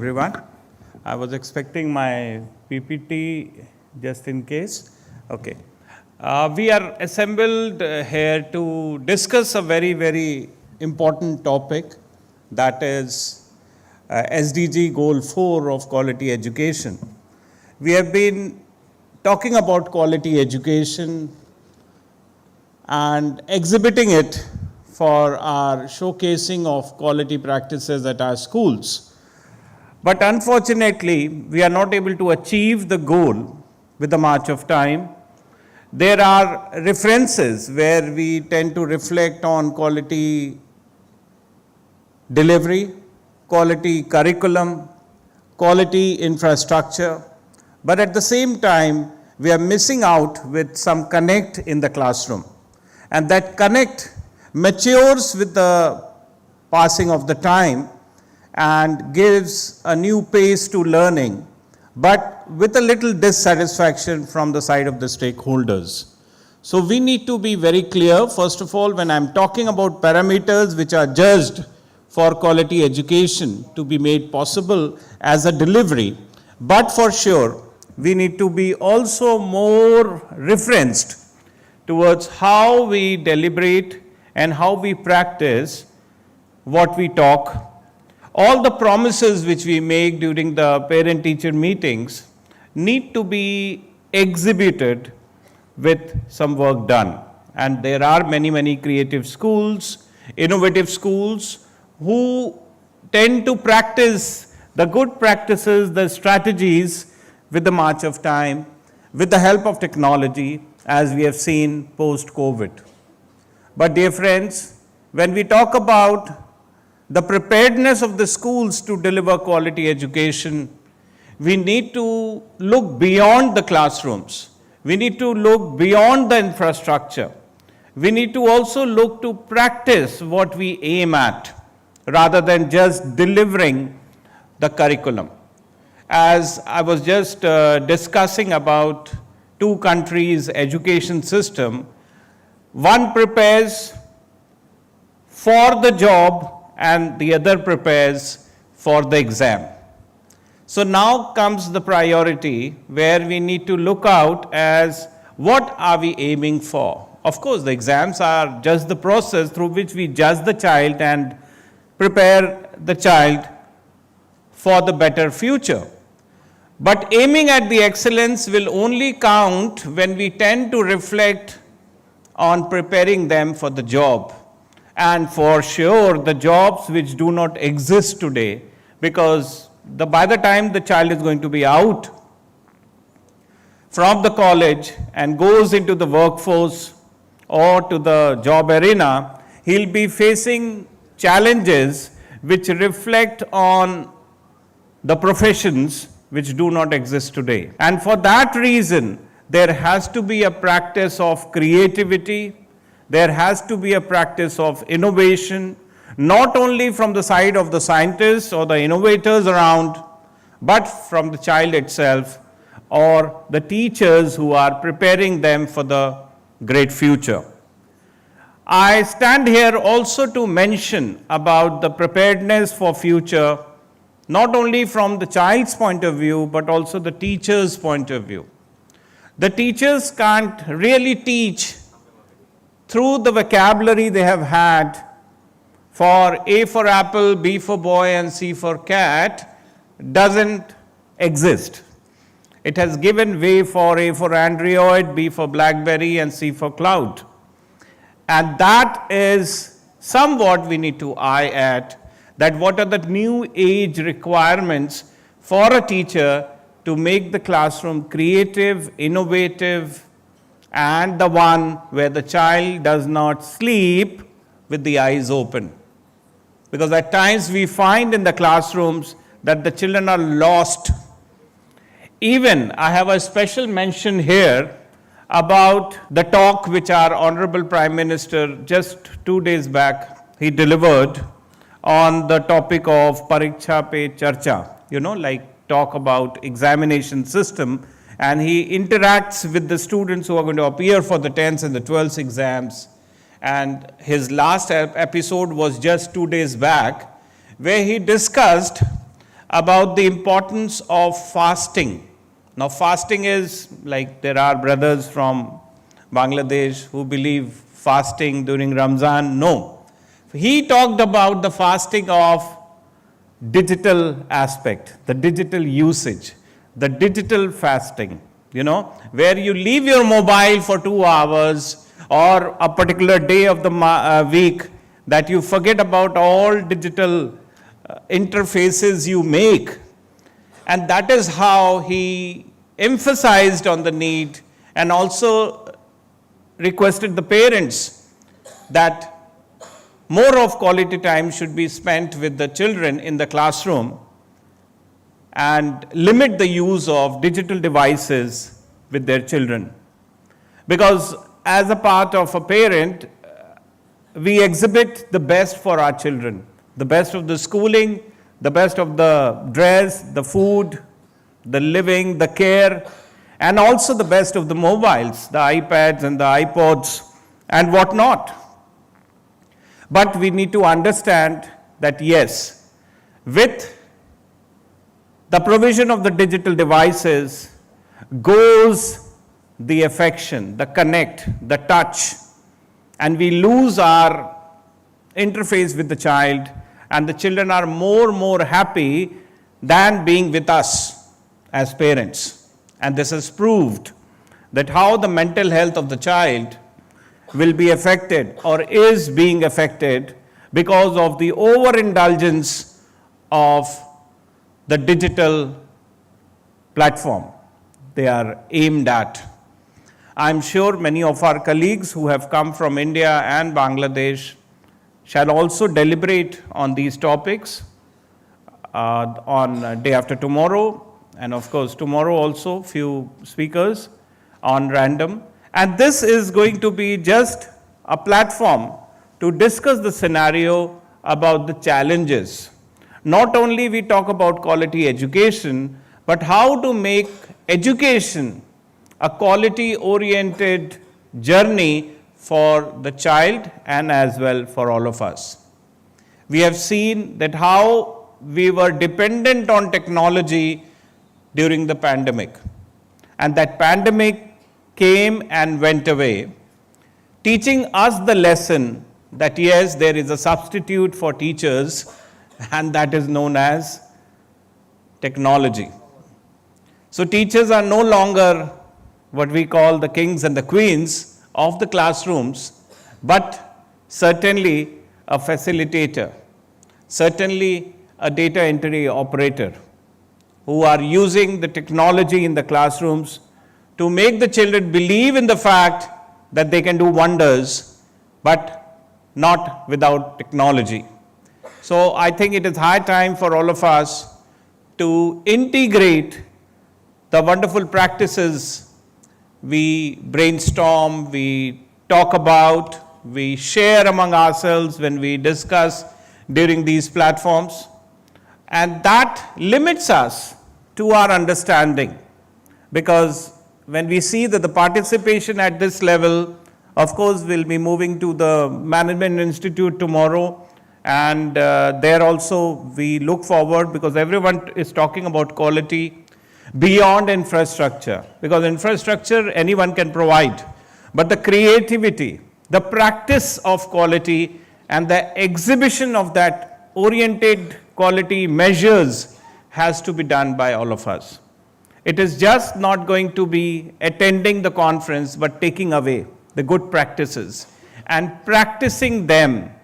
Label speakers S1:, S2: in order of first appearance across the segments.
S1: Everyone, I was expecting my PPT just in case. Okay. We are assembled here to discuss a very important topic, that is SDG Goal 4 of quality education. We have been talking about quality education and exhibiting it for our showcasing of quality practices at our schools. But unfortunately, we are not able to achieve the goal with the march of time. There are references where we tend to reflect on quality delivery, quality curriculum, quality infrastructure, but at the same time, we are missing out with some connect in the classroom. And that connect matures with the passing of the time and gives a new pace to learning, but with a little dissatisfaction from the side of the stakeholders. So we need to be very clear, first of all, when I'm talking about parameters which are judged for quality education to be made possible as a delivery, but for sure, we need to be also more referenced towards how we deliberate and how we practice what we talk. All the promises which we make during the parent-teacher meetings need to be exhibited with some work done. And there are many creative schools, innovative schools who tend to practice the good practices, the strategies with the march of time, with the help of technology, as we have seen post-COVID. But dear friends, when we talk about the preparedness of the schools to deliver quality education, we need to look beyond the classrooms. We need to look beyond the infrastructure. We need to also look to practice what we aim at, rather than just delivering the curriculum. As I was just discussing about two countries' education system, one prepares for the job and the other prepares for the exam. So now comes the priority where we need to look out as what are we aiming for. Of course, the exams are just the process through which we judge the child and prepare the child for the better future. But aiming at the excellence will only count when we tend to reflect on preparing them for the job. And for sure, the jobs which do not exist today, because by the time the child is going to be out from the college and goes into the workforce or to the job arena, he'll be facing challenges which reflect on the professions which do not exist today. And for that reason, there has to be a practice of creativity. There has to be a practice of innovation, not only from the side of the scientists or the innovators around, but from the child itself or the teachers who are preparing them for the great future. I stand here also to mention about the preparedness for future, not only from the child's point of view, but also the teacher's point of view. The teachers can't really teach through the vocabulary they have had for A for apple, B for boy, and C for cat doesn't exist. It has given way for A for Android, B for BlackBerry, and C for cloud. And that is somewhat we need to eye at, that what are the new age requirements for a teacher to make the classroom creative, innovative, and the one where the child does not sleep with the eyes open. Because at times we find in the classrooms that the children are lost. Even I have a special mention here about the talk which our Honorable Prime Minister just 2 days back, he delivered on the topic of Pariksha Pe Charcha, like talk about examination system. And he interacts with the students who are going to appear for the 10th and the 12th exams. And his last episode was just 2 days back, where he discussed about the importance of fasting. Now, fasting is like there are brothers from Bangladesh who believe fasting during Ramzan. No. He talked about the fasting of digital aspect, the digital usage, the digital fasting, where you leave your mobile for 2 hours or a particular day of the week, that you forget about all digital interfaces you make. And that is how he emphasized on the need and also requested the parents that more of quality time should be spent with the children in the classroom and limit the use of digital devices with their children. Because as a part of a parent, we exhibit the best for our children, the best of the schooling, the best of the dress, the food, the living, the care, and also the best of the mobiles, the iPads and the iPods and whatnot. But we need to understand that yes, with the provision of the digital devices goes the affection, the connect, the touch, and we lose our interface with the child, and the children are more happy than being with us as parents. And this has proved that how the mental health of the child will be affected or is being affected because of the overindulgence of the digital platform they are aimed at. I'm sure many of our colleagues who have come from India and Bangladesh shall also deliberate on these topics on day after tomorrow, and of course tomorrow also few speakers on random. And this is going to be just a platform to discuss the scenario about the challenges. Not only we talk about quality education, but how to make education a quality-oriented journey for the child and as well for all of us. We have seen that how we were dependent on technology during the pandemic, and that pandemic came and went away, teaching us the lesson that yes, there is a substitute for teachers, and that is known as technology. So teachers are no longer what we call the kings and the queens of the classrooms, but certainly a facilitator, certainly a data entry operator who are using the technology in the classrooms to make the children believe in the fact that they can do wonders, but not without technology. So I think it is high time for all of us to integrate the wonderful practices we brainstorm, we talk about, we share among ourselves when we discuss during these platforms, and that limits us to our understanding, because when we see that the participation at this level, of course, we'll be moving to the Management Institute tomorrow, and there also we look forward, because everyone is talking about quality beyond infrastructure, because infrastructure anyone can provide, but the creativity, the practice of quality and the exhibition of that oriented quality measures has to be done by all of us. It is just not going to be attending the conference, but taking away the good practices and practicing them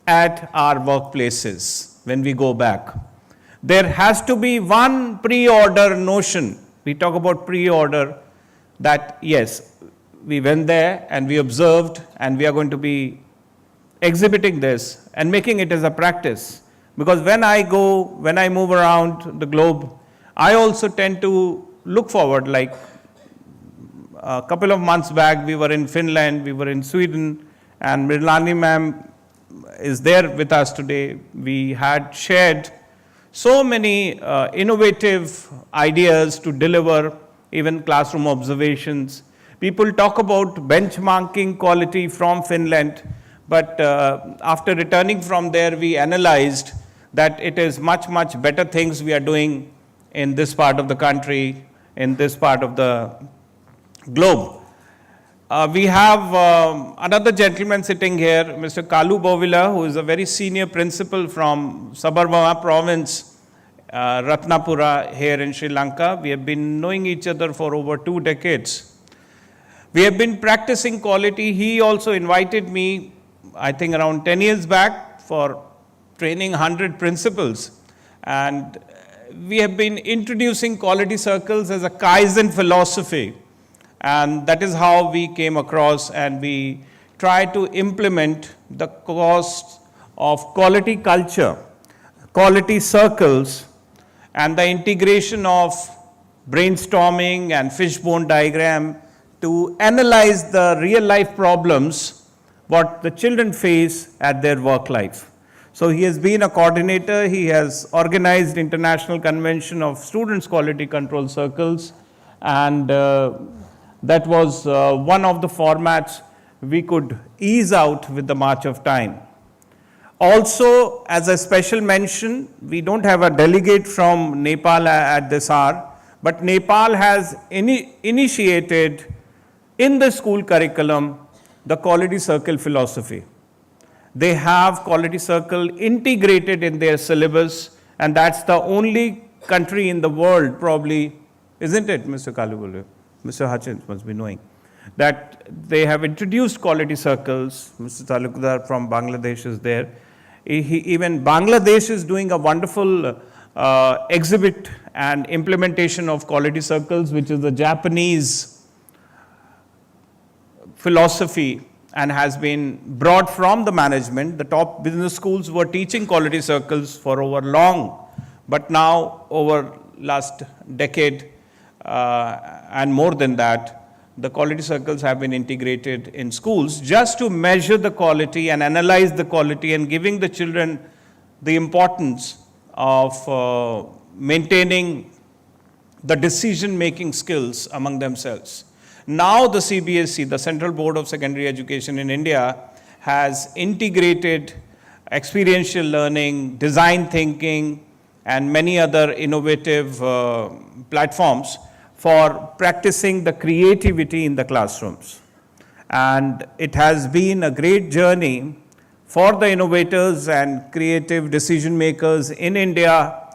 S1: at our workplaces when we go back. There has to be one pre-order notion. We talk about pre-order, that yes, we went there and we observed, and we are going to be exhibiting this and making it as a practice. Because when I move around the globe, I also tend to look forward. Like a couple of months back, we were in Finland, we were in Sweden, and Mirlani ma'am is there with us today. We had shared so many innovative ideas to deliver even classroom observations. People talk about benchmarking quality from Finland, but after returning from there, we analyzed that it is much, much better things we are doing in this part of the country, in this part of the globe. We have another gentleman sitting here, Mr. Kalu Bovila, who is a very senior principal from Sabarmati province, Ratnapura, here in Sri Lanka. We have been knowing each other for over 2 decades. We have been practicing quality. He also invited me, I think around 10 years back, for training 100 principals. And we have been introducing quality circles as a Kaizen philosophy. And that is how we came across, and we try to implement the cost of quality culture, quality circles, and the integration of brainstorming and fishbone diagram to analyze the real life problems what the children face at their work life. So he has been a coordinator. He has organized International Convention of Students Quality Control Circles, and that was one of the formats we could ease out with the march of time. Also, as a special mention, we don't have a delegate from Nepal at this hour, but Nepal has initiated in the school curriculum the quality circle philosophy. They have quality circle integrated in their syllabus, and that's the only country in the world probably, isn't it, Mr. Kalubulu? Mr. Hutchins must be knowing, that they have introduced quality circles. Mr. Talukdar from Bangladesh is there. Even Bangladesh is doing a wonderful exhibit and implementation of quality circles, which is the Japanese philosophy and has been brought from the management. The top business schools were teaching quality circles for over long, but now over last decade and more than that, the quality circles have been integrated in schools just to measure the quality and analyze the quality, and giving the children the importance of maintaining the decision-making skills among themselves. Now the CBSE, the Central Board of Secondary Education in India, has integrated experiential learning, design thinking, and many other innovative platforms for practicing the creativity in the classrooms. And it has been a great journey for the innovators and creative decision makers in India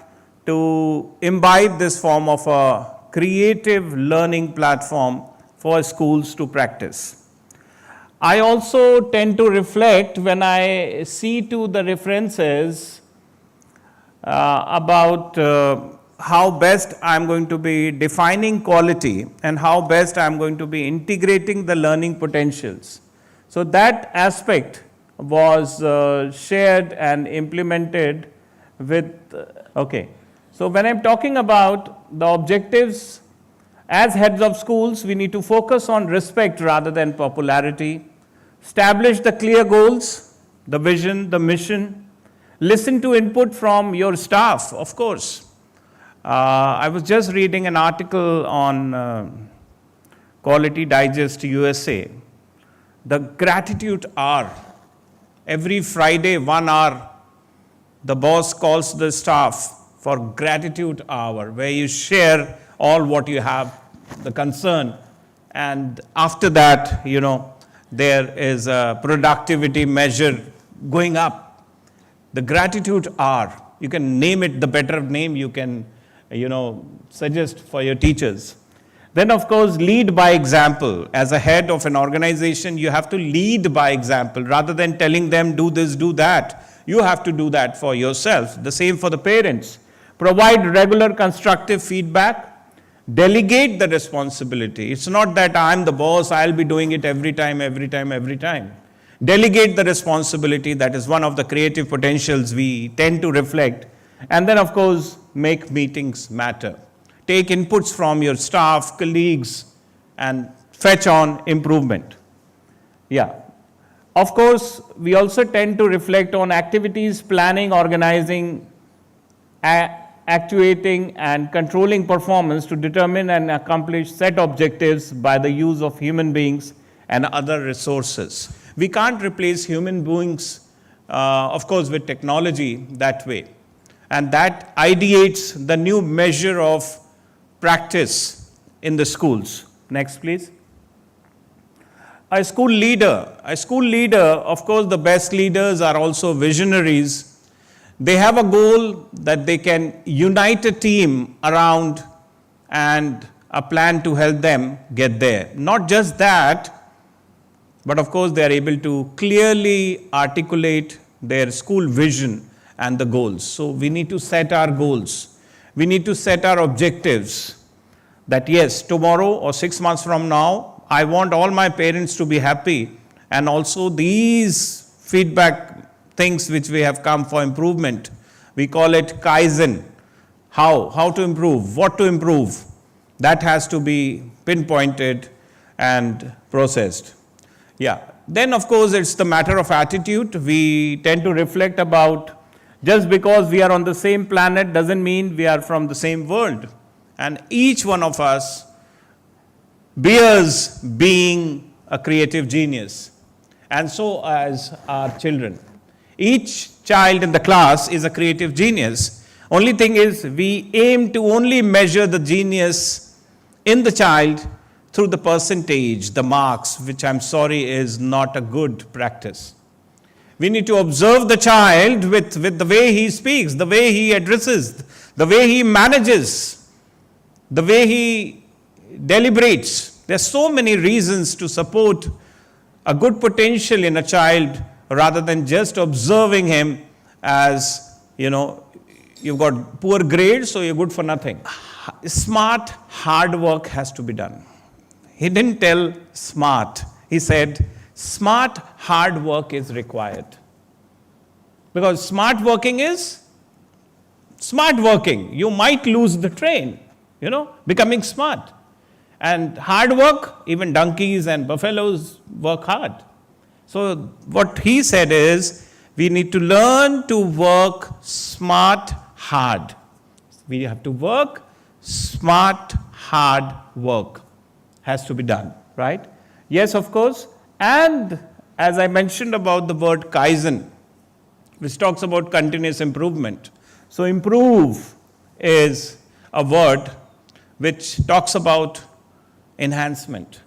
S1: to imbibe this form of a creative learning platform for schools to practice. I also tend to reflect when I see to the references about how best I'm going to be defining quality and how best I'm going to be integrating the learning potentials. So that aspect was shared and implemented with, okay. So when I'm talking about the objectives, as heads of schools, we need to focus on respect rather than popularity, establish the clear goals, the vision, the mission, listen to input from your staff, of course. I was just reading an article on Quality Digest USA, the gratitude hour. Every Friday, 1 hour, the boss calls the staff for gratitude hour, where you share all what you have, the concern, and after that, you know, there is a productivity measure going up. The gratitude hour, you can name it the better name you can, you know, suggest for your teachers. Then, of course, lead by example. As a head of an organization, you have to lead by example rather than telling them do this, do that. You have to do that for yourself. The same for the parents. Provide regular constructive feedback. Delegate the responsibility. It's not that I'm the boss, I'll be doing it every time. Delegate the responsibility. That is one of the creative potentials we tend to reflect. And then, of course, make meetings matter. Take inputs from your staff, colleagues, and fetch on improvement. Yeah. Of course, we also tend to reflect on activities, planning, organizing, actuating, and controlling performance to determine and accomplish set objectives by the use of human beings and other resources. We can't replace human beings, of course, with technology that way. and that ideates the new measure of practice in the schools. Next, please. A school leader, of course, the best leaders are also visionaries. They have a goal that they can unite a team around and a plan to help them get there. Not just that, but of course, they are able to clearly articulate their school vision and the goals. So we need to set our goals. We need to set our objectives that yes, tomorrow or 6 months from now, I want all my parents to be happy, and also these feedback things which we have come for improvement. We call it Kaizen. How to improve, what to improve. That has to be pinpointed and processed. Yeah. Then of course it's the matter of attitude. We tend to reflect about just because we are on the same planet doesn't mean we are from the same world. And each one of us bears being a creative genius, and so as our children. Each child in the class is a creative genius. Only thing is, we aim to only measure the genius in the child through the percentage, the marks, which I'm sorry is not a good practice. We need to observe the child with the way he speaks, the way he addresses, the way he manages, the way he deliberates. There's so many reasons to support a good potential in a child rather than just observing him as, you've got poor grades, so you're good for nothing. Smart, hard work has to be done. He didn't tell smart. He said, smart, hard work is required. Because smart working is smart working. You might lose the train, becoming smart. And hard work, even donkeys and buffaloes work hard. So what he said is, we need to learn to work smart, hard. We have to work smart, hard work has to be done, right? Yes, of course. And as I mentioned about the word Kaizen, which talks about continuous improvement. So improve is a word which talks about enhancement.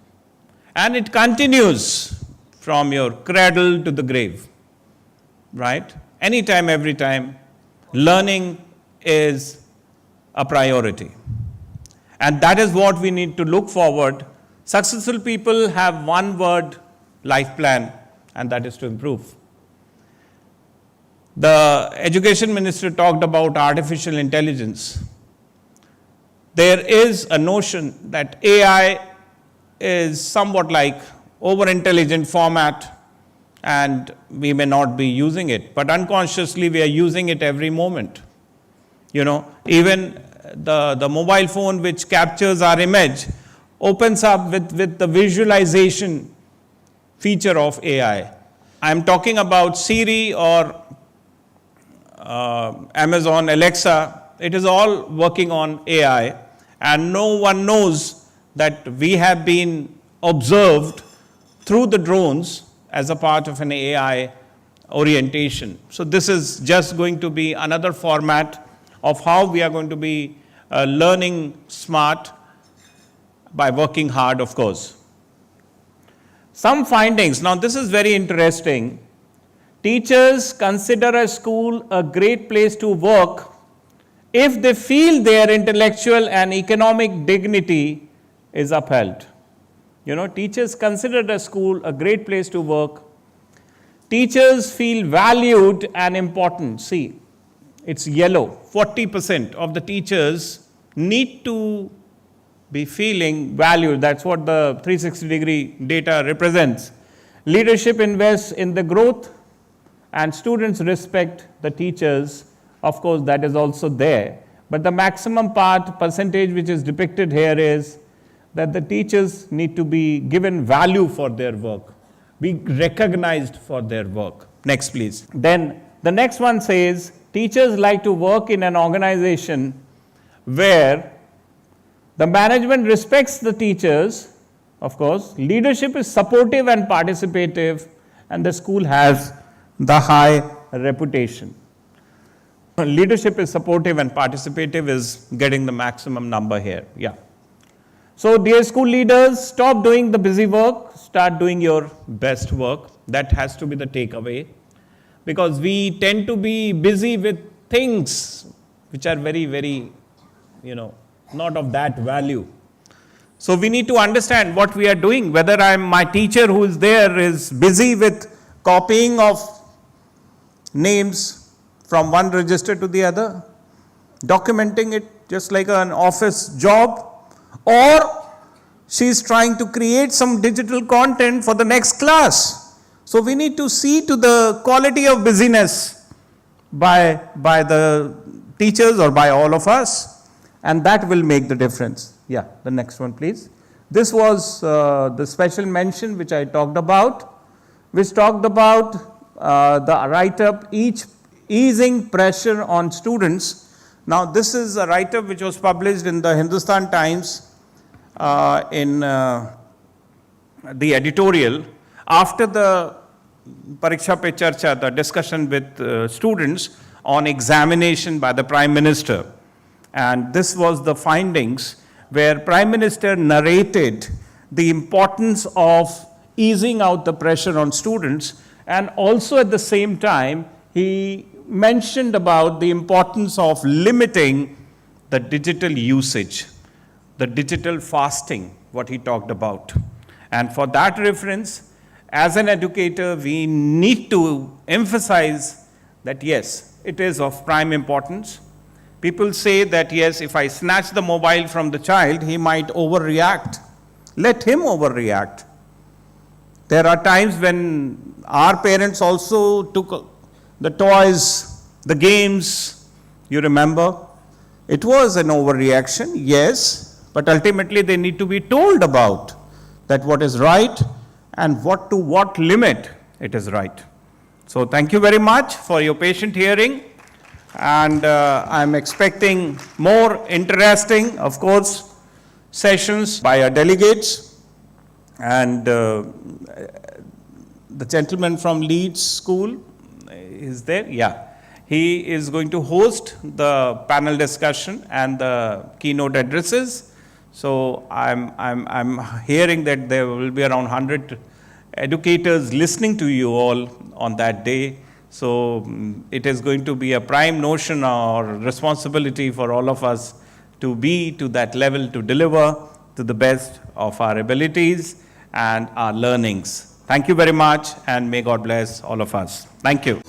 S1: And it continues from your cradle to the grave, right? Anytime, every time, learning is a priority. And that is what we need to look forward. Successful people have one word life plan, and that is to improve. The education minister talked about artificial intelligence. There is a notion that AI is somewhat like over-intelligent format, and we may not be using it, but unconsciously we are using it every moment. Even the mobile phone which captures our image opens up with the visualization feature of AI. I'm talking about Siri or Amazon Alexa. It is all working on AI, and no one knows that we have been observed through the drones as a part of an AI orientation. So this is just going to be another format of how we are going to be learning smart by working hard, of course. Some findings. Now this is very interesting. Teachers consider a school a great place to work if they feel their intellectual and economic dignity is upheld. Teachers consider a school a great place to work. Teachers feel valued and important. See, it's yellow. 40% of the teachers need to be feeling valued. That's what the 360-degree data represents. Leadership invests in the growth, and students respect the teachers. Of course, that is also there. But the maximum percentage which is depicted here is that the teachers need to be given value for their work, be recognized for their work. Next, please. Then the next one says, teachers like to work in an organization where the management respects the teachers, of course, leadership is supportive and participative, and the school has the high reputation. Leadership is supportive and participative is getting the maximum number here. Yeah. So dear school leaders, stop doing the busy work, start doing your best work. That has to be the takeaway. Because we tend to be busy with things which are very, very, not of that value. So we need to understand what we are doing, whether my teacher who is there is busy with copying of names from one register to the other, documenting it just like an office job, or she's trying to create some digital content for the next class. So we need to see to the quality of busyness by the teachers or by all of us, and that will make the difference. Yeah, the next one please. This was the special mention which I talked about, which talked about the write-up, easing pressure on students. Now this is a write-up which was published in the Hindustan Times in the editorial after the Pariksha Pe Charcha, the discussion with students on examination by the Prime Minister. And this was the findings where Prime Minister narrated the importance of easing out the pressure on students, and also at the same time he mentioned about the importance of limiting the digital usage, the digital fasting, what he talked about. And for that reference, as an educator, we need to emphasize that yes, it is of prime importance. People say that yes, if I snatch the mobile from the child, he might overreact. Let him overreact. There are times when our parents also took the toys, the games, you remember. It was an overreaction, yes, but ultimately they need to be told about that what is right and to what limit it is right. So thank you very much for your patient hearing, and I'm expecting more interesting, of course, sessions by our delegates. And the gentleman from Leeds School is there, yeah. He is going to host the panel discussion and the keynote addresses. So I'm hearing that there will be around 100 educators listening to you all on that day. So it is going to be a prime notion or responsibility for all of us to be to that level, to deliver to the best of our abilities and our learnings. Thank you very much, and may God bless all of us. Thank you.